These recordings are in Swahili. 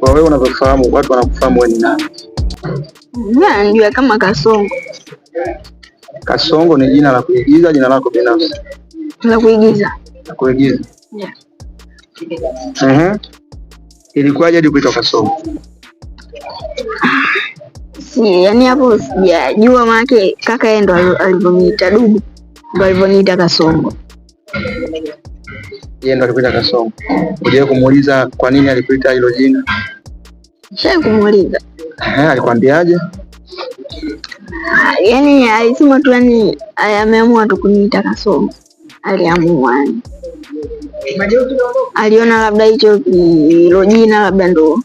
Kwa wewe unavyofahamu, watu wanakufahamu wewe ni nani? Najua kama Kasongo. Kasongo ni jina la kuigiza, jina lako binafsi? La kuigiza. La kuigiza. Yeah. Ilikuwaje hadi kuitwa Kasongo? Yani hapo sijajua, maana kaka yeye ndo alivyoniita Dugu, ndo alivyoniita Kasongo. Yeye ndo alikuita Kasongo. Uliwahi kumuuliza kwa nini alikuita hilo jina? Sasa kumuuliza. Alikwambiaje? Yani alisema tu, yani ameamua tu kuniita Kasongo. Aliamua. Aliona labda hilo jina labda ndo,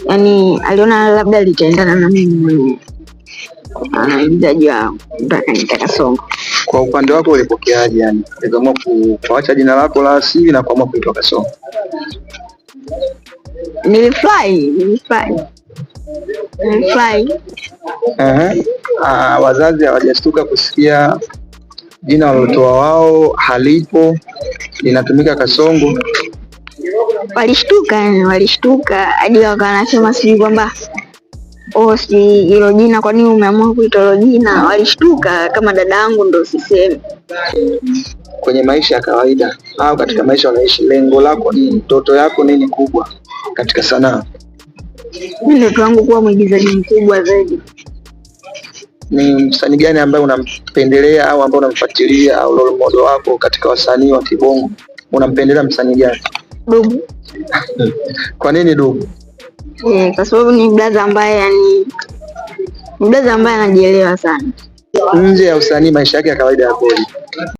yani aliona labda litaendana na mimi mwenyewe. Anaigizaji wangu ndo akaniita Kasongo. Kwa upande wako ulipokeaje, yani uliamua kuacha jina lako la asili na kuamua kuitwa Kasongo? Nilifurahi. Wazazi hawajastuka kusikia jina walotoa wao halipo, linatumika Kasongo? Walishtuka hadi wakanasema sijui kwamba si hilo jina, kwa nini umeamua kuita hilo jina? Walishtuka kama dada yangu ndo sisemi. Kwenye maisha ya kawaida au katika maisha unaishi, lengo lako ni ndoto yako nini kubwa katika sanaa? Mimi ndoto yangu kuwa mwigizaji mkubwa zaidi. Ni msanii gani ambaye unampendelea au ambaye unamfuatilia au role model wako katika wasanii wa Kibongo? Unampendelea msanii gani? Dugu. Kwa nini Dugu? Kwa sababu ni brother ambaye anajielewa sana. Nje ya usanii maisha yake ya kawaida yakoje?